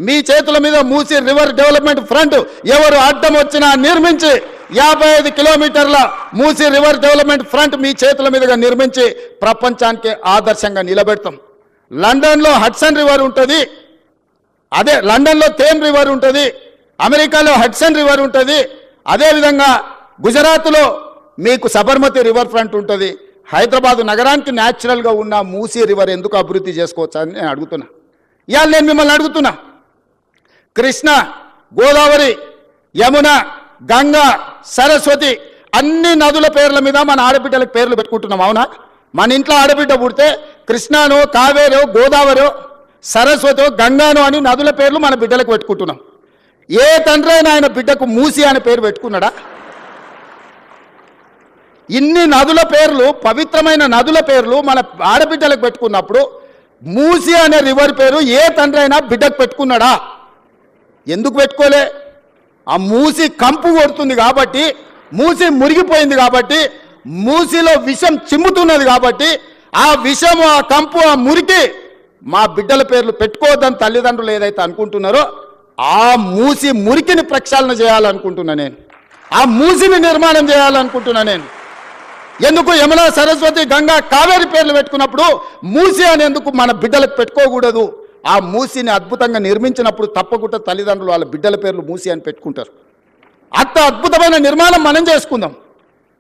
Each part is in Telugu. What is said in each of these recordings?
మీ చేతుల మీద మూసి రివర్ డెవలప్మెంట్ ఫ్రంట్ ఎవరు అడ్డం వచ్చినా నిర్మించి 55 కిలోమీటర్ల మూసి రివర్ డెవలప్మెంట్ ఫ్రంట్ మీ చేతుల మీదుగా నిర్మించి ప్రపంచానికి ఆదర్శంగా నిలబెడతాం. లండన్లో హడ్సన్ రివర్ ఉంటుంది, అదే లండన్లో థేమ్ రివర్ ఉంటుంది, అమెరికాలో హడ్సన్ రివర్ ఉంటుంది, అదేవిధంగా గుజరాత్లో మీకు సబర్మతి రివర్ ఫ్రంట్ ఉంటుంది. హైదరాబాద్ నగరానికి న్యాచురల్గా ఉన్న మూసీ రివర్ ఎందుకు అభివృద్ధి చేసుకోవచ్చా అని నేను అడుగుతున్నా. ఇవాళ నేను మిమ్మల్ని అడుగుతున్నా, కృష్ణ, గోదావరి, యమున, గంగా, సరస్వతి అన్ని నదుల పేర్ల మీద మన ఆడబిడ్డలకు పేర్లు పెట్టుకుంటున్నాం, అవునా? మన ఇంట్లో ఆడబిడ్డ పుడితే కృష్ణానో, కావేరో, గోదావరో, సరస్వతో, గంగానో అని నదుల పేర్లు మన బిడ్డలకు పెట్టుకుంటున్నాం. ఏ తండ్రి అయినా ఆయన బిడ్డకు మూసి అనే పేరు పెట్టుకున్నాడా? ఇన్ని నదుల పేర్లు, పవిత్రమైన నదుల పేర్లు మన ఆడబిడ్డలకు పెట్టుకున్నప్పుడు మూసి అనే రివర్ పేరు ఏ తండ్రి అయినా బిడ్డకు పెట్టుకున్నాడా? ఎందుకు పెట్టుకోలే? ఆ మూసి కంపు కొడుతుంది కాబట్టి, మూసి మురిగిపోయింది కాబట్టి, మూసిలో విషం చిమ్ముతున్నది కాబట్టి ఆ విషము, ఆ కంపు, ఆ మురికి మా బిడ్డల పేర్లు పెట్టుకోవద్దని తల్లిదండ్రులు ఏదైతే అనుకుంటున్నారో ఆ మూసి మురికిని ప్రక్షాళన చేయాలనుకుంటున్నా నేను. ఆ మూసిని నిర్మాణం చేయాలనుకుంటున్నా నేను. ఎందుకు యమున, సరస్వతి, గంగా, కావేరి పేర్లు పెట్టుకున్నప్పుడు మూసి అనేందుకు మన బిడ్డలకు పెట్టుకోకూడదు? ఆ మూసిని అద్భుతంగా నిర్మించినప్పుడు తప్పకుండా తల్లిదండ్రులు వాళ్ళ బిడ్డల పేర్లు మూసి అని పెట్టుకుంటారు. అంత అద్భుతమైన నిర్మాణం మనం చేసుకుందాం.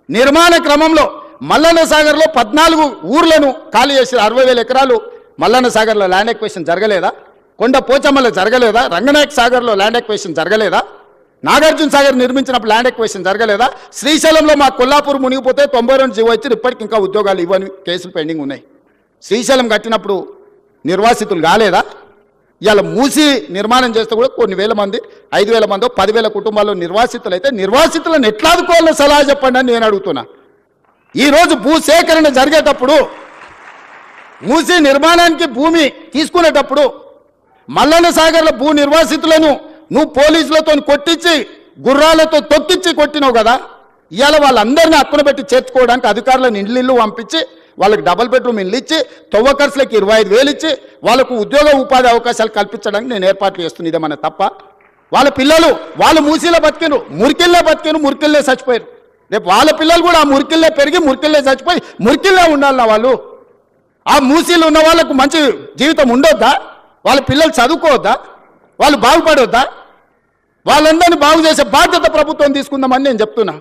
నిర్మాణ క్రమంలో మల్లన్న సాగర్లో 14 ఊర్లను ఖాళీ చేసి 60,000 ఎకరాలు మల్లన్న సాగర్లో ల్యాండ్ ఎక్వేషన్ జరగలేదా? కొండ పోచమ్మలో జరగలేదా? రంగనాయక సాగర్లో ల్యాండ్ ఎక్వేషన్ జరగలేదా? నాగార్జున సాగర్ నిర్మించినప్పుడు ల్యాండ్ ఎక్వేషన్ జరగలేదా? శ్రీశైలంలో మా కొల్లాపూర్ మునిగిపోతే 92 జీవో ఇచ్చి ఇప్పటికి ఇంకా ఉద్యోగాలు ఇవ్వని కేసులు పెండింగ్ ఉన్నాయి. శ్రీశైలం కట్టినప్పుడు నిర్వాసితులు కాలేదా? ఇవాళ మూసి నిర్మాణం చేస్తే కూడా కొన్ని వేల మంది, 5,000 మందో 10,000 కుటుంబాల్లో నిర్వాసితులు అయితే నిర్వాసితులను ఎట్లా ఆదుకోవాలో సలహా చెప్పండి అని నేను అడుగుతున్నా. ఈరోజు భూసేకరణ జరిగేటప్పుడు, మూసి నిర్మాణానికి భూమి తీసుకునేటప్పుడు మల్లన్న సాగర్లో భూ నిర్వాసితులను నువ్వు పోలీసులతో కొట్టించి, గుర్రాలతో తొక్కించి కొట్టినావు కదా. ఇవాళ వాళ్ళందరినీ అక్కున పెట్టి చేర్చుకోవడానికి అధికారులను ఇళ్ళు పంపించి వాళ్ళకి డబుల్ బెడ్రూమ్ ఇల్లు ఇచ్చి, తొవ్వకర్సులకు 25,000 ఇచ్చి వాళ్ళకు ఉద్యోగ ఉపాధి అవకాశాలు కల్పించడానికి నేను ఏర్పాట్లు చేస్తున్నాను. ఇదేమన్నా తప్ప? వాళ్ళ పిల్లలు వాళ్ళు మూసీలో బతికిను, మురికిల్లే బతికిను, మురికిల్లే చచ్చిపోయారు. రేపు వాళ్ళ పిల్లలు కూడా ఆ మురికిల్లే పెరిగి మురికిల్లే చచ్చిపోయి మురికిల్లే ఉండాలన్నా వాళ్ళు. ఆ మూసీలు ఉన్న వాళ్ళకు మంచి జీవితం ఉండొద్దా? వాళ్ళ పిల్లలు చదువుకోవద్దా? వాళ్ళు బాగుపడొద్దా? వాళ్ళందరినీ బాగు చేసే బాధ్యత ప్రభుత్వం తీసుకుందామని నేను చెప్తున్నా.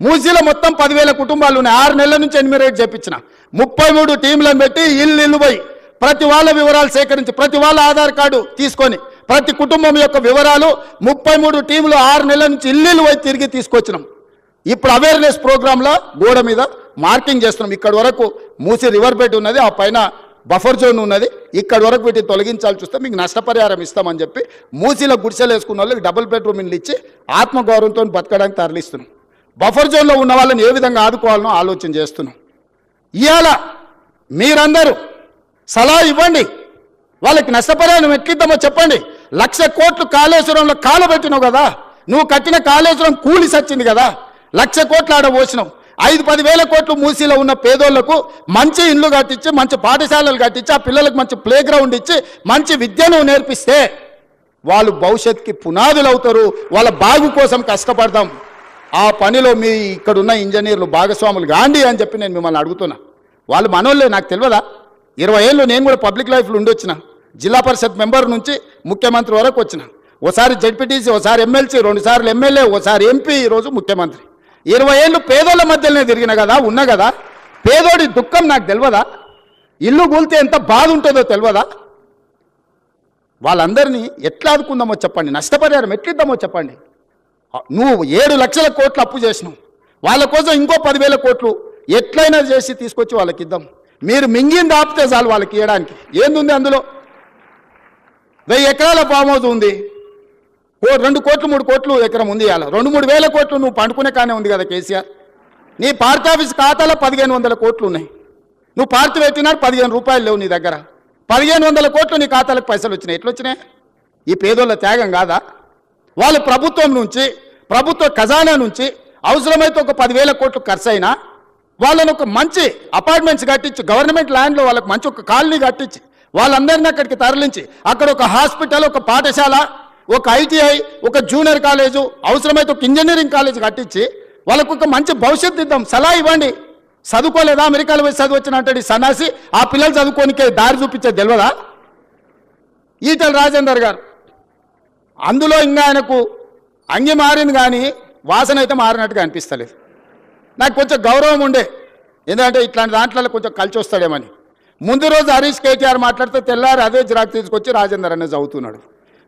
మూసీలో మొత్తం 10,000 కుటుంబాలు ఉన్నాయి. 6 నెలల నుంచి ఎన్యూమరేట్ చేయించిన 33 టీంలను పెట్టి ఇల్లు పోయి ప్రతి వాళ్ళ వివరాలు సేకరించి, ప్రతి వాళ్ళ ఆధార్ కార్డు తీసుకొని, ప్రతి కుటుంబం యొక్క వివరాలు 33 టీంలు 6 నెలల నుంచి ఇల్లు పోయి తిరిగి తీసుకొచ్చినాం. ఇప్పుడు అవేర్నెస్ ప్రోగ్రాంలో గోడ మీద మార్కింగ్ చేస్తున్నాం. ఇక్కడ వరకు మూసి రివర్ బెడ్ ఉన్నది, ఆ పైన బఫర్ జోన్ ఉన్నది, ఇక్కడ వరకు వీటిని తొలగించాల్సి వస్తే మీకు నష్టపరిహారం ఇస్తామని చెప్పి మూసీలో గుడిసెలు వేసుకున్న వాళ్ళకి డబుల్ బెడ్రూమ్ ఇల్లు ఇచ్చి ఆత్మగౌరవంతో బతకడానికి తరలిస్తున్నాం. బఫర్ జోన్లో ఉన్న వాళ్ళని ఏ విధంగా ఆదుకోవాలనో ఆలోచన చేస్తున్నాం. ఇవాళ మీరందరూ సలహా ఇవ్వండి, వాళ్ళకి నష్టపరిహారం ఎట్లిద్దామో చెప్పండి. 1,00,000 కోట్లు కాళేశ్వరంలో కాలబెట్టినావు కదా, నువ్వు కట్టిన కాళేశ్వరం కూలి సచ్చింది కదా, 1,00,000 కోట్లు ఆడ పోసినావు. 5-10 వేల కోట్లు మూసీలో ఉన్న పేదోళ్లకు మంచి ఇల్లు కట్టించి, మంచి పాఠశాలలు కట్టించి, ఆ పిల్లలకు మంచి ప్లే గ్రౌండ్ ఇచ్చి, మంచి విద్యను నేర్పిస్తే వాళ్ళు భవిష్యత్తుకి పునాదులు అవుతారు. వాళ్ళ బాగు కోసం కష్టపడదాం. ఆ పనిలో మీ ఇక్కడున్న ఇంజనీర్లు భాగస్వాములు కాండి అని చెప్పి నేను మిమ్మల్ని అడుగుతున్నా. వాళ్ళు మనోళ్ళే, నాకు తెలియదా? 20 ఏళ్ళు నేను కూడా పబ్లిక్ లైఫ్లో ఉండొచ్చిన. జిల్లా పరిషత్ మెంబర్ నుంచి ముఖ్యమంత్రి వరకు వచ్చిన. ఓసారి జడ్పీటీసీ, ఓసారి ఎమ్మెల్సీ, 2 సార్లు ఎమ్మెల్యే, ఓసారి ఎంపీ, ఈరోజు ముఖ్యమంత్రి. 20 ఏళ్ళు పేదోళ్ళ మధ్యలోనే తిరిగిన కదా, ఉన్నా కదా. పేదోడి దుఃఖం నాకు తెలియదా? ఇల్లు కూలితే ఎంత బాధ ఉంటుందో తెలియదా? వాళ్ళందరినీ ఎట్లా ఆదుకుందామో చెప్పండి, నష్టపరిహారం ఎట్లిద్దామో చెప్పండి. నువ్వు 7 లక్షల కోట్లు అప్పు చేసినావు, వాళ్ళ కోసం ఇంకో 10,000 కోట్లు ఎట్లయినా చేసి తీసుకొచ్చి వాళ్ళకి ఇద్దాం. మీరు మింగింది ఆపితే చాలు వాళ్ళకి ఇవ్వడానికి. ఏందుంది అందులో? 1000 ఎకరాల ఫామ్ హౌస్ ఉంది, 2 కోట్లు 3 కోట్లు ఎకరం ఉంది. ఇవాళ 2-3 వేల కోట్లు నువ్వు పండుకునే కానీ ఉంది కదా కేసీఆర్. నీ పార్టీ ఆఫీస్ ఖాతాలో 1,500 కోట్లు ఉన్నాయి. నువ్వు పార్టీ పెట్టినాడు 15 రూపాయలు లేవు నీ దగ్గర. 1,500 కోట్లు నీ ఖాతాలకు పైసలు వచ్చినాయి. ఎట్లొచ్చినాయి? ఈ పేదోళ్ళ త్యాగం కాదా? వాళ్ళు ప్రభుత్వం నుంచి, ప్రభుత్వ ఖజానా నుంచి అవసరమైతే ఒక 10,000 కోట్లు ఖర్చు అయినా వాళ్ళని ఒక మంచి అపార్ట్మెంట్స్ కట్టించి, గవర్నమెంట్ ల్యాండ్లో వాళ్ళకి మంచి ఒక కాలనీ కట్టించి, వాళ్ళందరినీ అక్కడికి తరలించి అక్కడ ఒక హాస్పిటల్, ఒక పాఠశాల, ఒక ఐటీఐ, ఒక జూనియర్ కాలేజు, అవసరమైతే ఒక ఇంజనీరింగ్ కాలేజ్ కట్టించి వాళ్ళకు ఒక మంచి భవిష్యత్తు ఇద్దాం. సలహా ఇవ్వండి. చదువుకోలేదా? అమెరికాలో పోయి చదువు వచ్చిన అంటే సన్నాసి ఆ పిల్లలు చదువుకోనికే దారి చూపించేది తెలియదా? ఈటెల రాజేందర్ గారు అందులో ఇంకా ఆయనకు అంగి మారింది కానీ వాసన అయితే మారినట్టుగా అనిపిస్తలేదు. నాకు కొంచెం గౌరవం ఉండే, ఎందుకంటే ఇట్లాంటి దాంట్లో కొంచెం కలిసి వస్తాడేమని. ముందు రోజు హరీష్ కేటీఆర్ మాట్లాడితే తెల్లారి అదే జిరాక్ తీసుకొచ్చి రాజేందర్ అన్న చదువుతున్నాడు.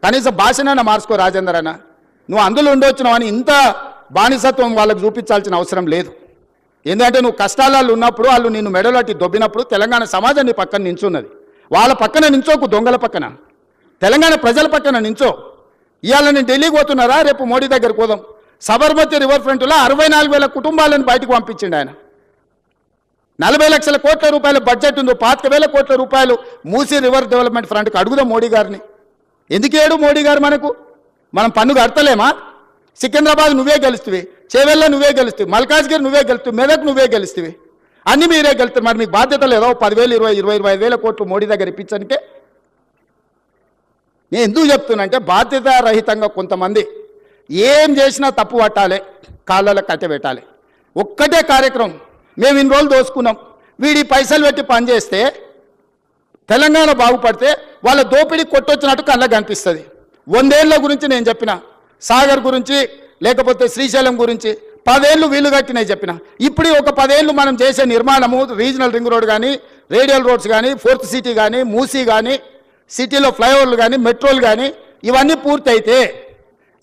కనీసం భాషనైనా మార్చుకో రాజేందర్ అన్న, నువ్వు అందులో ఉండొచ్చినావు అని ఇంత బానిసత్వం వాళ్ళకు చూపించాల్సిన అవసరం లేదు. ఎందుకంటే నువ్వు కష్టాలలో ఉన్నప్పుడు వాళ్ళు నిన్ను మెడలట్టి దొబ్బినప్పుడు తెలంగాణ సమాజం నీ పక్కన నించున్నది. వాళ్ళ పక్కన నించోకు, దొంగల పక్కన, తెలంగాణ ప్రజల పక్కన నించో. ఇవాళ నేను ఢిల్లీకి పోతున్నారా, రేపు మోడీ దగ్గరికి పోదాం. సబర్మతి రివర్ ఫ్రంట్లో 64,000 కుటుంబాలను బయటకు పంపించిండు ఆయన. 40 లక్షల కోట్ల రూపాయల బడ్జెట్ ఉందో, 25,000 కోట్ల రూపాయలు మూసీ రివర్ డెవలప్మెంట్ ఫ్రంట్కి అడుగుదాం మోడీ గారిని. ఎందుకేడు మోడీ గారు మనకు? మనం పన్ను కడతలేమా? సికింద్రాబాద్ నువ్వే గెలుస్తువి, చేవెళ్ళ నువ్వే గెలుస్తువి, మల్కాజ్గిరి నువ్వే గెలుస్తువి, మెదక్ నువ్వే గెలుస్తువి, అన్ని మీరే గెలుస్తారు. మరి మీకు బాధ్యత లేదా? 10,000, 20,000, 25,000 కోట్లు మోడీ దగ్గర ఇప్పించడానికే. నేను ఎందుకు చెప్తున్నంటే బాధ్యతారహితంగా కొంతమంది ఏం చేసినా తప్పు పట్టాలి, కాళ్ళలో కట్టబెట్టాలి. ఒక్కటే కార్యక్రమం, మేము ఇన్ని రోజులు దోసుకున్నాం, వీడి పైసలు పెట్టి పనిచేస్తే తెలంగాణ బాగుపడితే వాళ్ళ దోపిడీ కొట్టొచ్చినట్టు కళ్ళకు కనిపిస్తుంది. 100 ఏళ్ల గురించి నేను చెప్పిన, సాగర్ గురించి లేకపోతే శ్రీశైలం గురించి 10 ఏళ్ళు వీలు కట్టినాయి చెప్పిన. ఇప్పుడు ఒక 10 ఏళ్ళు మనం చేసే నిర్మాణము, రీజనల్ రింగ్ రోడ్ కానీ, రేడియల్ రోడ్స్ కానీ, 4th సిటీ కానీ, మూసీ కానీ, సిటీలో ఫ్లైఓవర్లు కానీ, మెట్రోలు కానీ ఇవన్నీ పూర్తయితే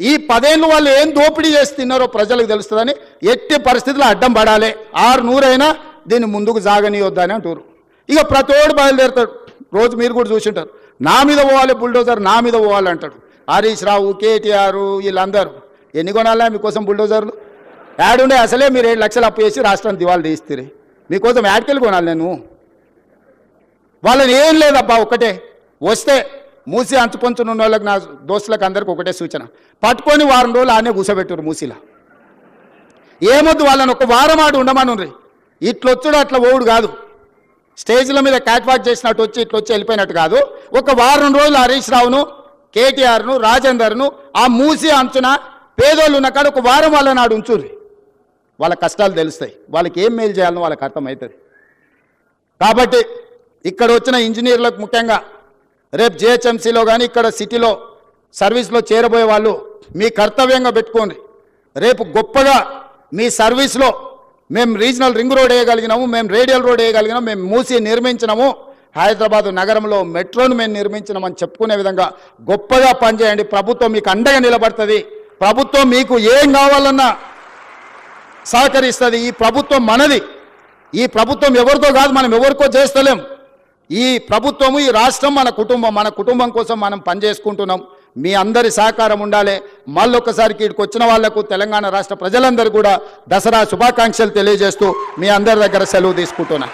ఈ 10 ఏళ్ళు వాళ్ళు ఏం దోపిడీ చేసి తిన్నారో ప్రజలకు తెలుస్తుందని ఎట్టి పరిస్థితుల్లో అడ్డం పడాలి. 600 అయినా దీన్ని ముందుకు సాగనీయొద్దని అంటారు. ఇక ప్రతోడు బయలుదేరుతాడు. రోజు మీరు కూడా చూసింటారు, నా మీద పోవాలి బుల్డోజర్, నా మీద పోవాలి అంటాడు. హరీష్ రావు, కేటీఆర్ వీళ్ళందరూ ఎన్ని కొనాలా మీకోసం బుల్డోజర్లు? యాడుండే అసలే మీరు 7 లక్షలు అప్పు చేసి రాష్ట్రాన్ని దివాళి తీస్తే మీకోసం యాడ్కెళ్ళి కొనాలి నేను? వాళ్ళని ఏం లేదబ్బా, ఒక్కటే వస్తే మూసి అంచుపంచున్న వాళ్ళకి, నా దోస్తులకు అందరికి ఒకటే సూచన, పట్టుకొని వారం రోజులు ఆనే కూసబెట్టురు మూసీలా. ఏమొద్దు, వాళ్ళని ఒక వారం ఆడు ఉండమనుండ్రి. ఇట్లొచ్చుడు అట్లా ఓడు కాదు, స్టేజ్ల మీద క్యాట్ వాక్ చేసినట్టు వచ్చి ఇట్లొచ్చి వెళ్ళిపోయినట్టు కాదు. ఒక వారం రోజులు హరీష్ రావును, కేటీఆర్ను, రాజేందర్ను ఆ మూసి అంచున పేదోళ్ళు ఉన్న కాడ ఒక వారం వాళ్ళని ఆడు ఉంచుర్రి. వాళ్ళ కష్టాలు తెలుస్తాయి, వాళ్ళకి ఏం మేలు చేయాలనో వాళ్ళకి అర్థమవుతుంది. కాబట్టి ఇక్కడ వచ్చిన ఇంజనీర్లకు ముఖ్యంగా రేపు జిహెచ్ఎంసీలో కానీ ఇక్కడ సిటీలో సర్వీస్లో చేరబోయే వాళ్ళు మీ కర్తవ్యంగా పెట్టుకోండి. రేపు గొప్పగా మీ సర్వీస్లో మేము రీజనల్ రింగ్ రోడ్ వేయగలిగినాము, మేము రేడియల్ రోడ్ వేయగలిగినాము, మేము మూసి నిర్మించినాము, హైదరాబాద్ నగరంలో మెట్రోను మేము నిర్మించినామని చెప్పుకునే విధంగా గొప్పగా పనిచేయండి. ప్రభుత్వం మీకు అండగా నిలబడుతుంది. ప్రభుత్వం మీకు ఏం కావాలన్నా సహకరిస్తుంది. ఈ ప్రభుత్వం మనది. ఈ ప్రభుత్వం ఎవరితో కాదు, మనం ఎవరికో చేస్తలేం. ఈ ప్రభుత్వము, ఈ రాష్ట్రం మన కుటుంబం. మన కుటుంబం కోసం మనం పనిచేసుకుంటున్నాం. మీ అందరి సహకారం ఉండాలి. మళ్ళొక్కసారికి ఇక్కడికి వచ్చిన వాళ్లకు తెలంగాణ రాష్ట్ర ప్రజలందరూ కూడా దసరా శుభాకాంక్షలు తెలియజేస్తూ మీ అందరి దగ్గర సెలవు తీసుకుంటున్నా.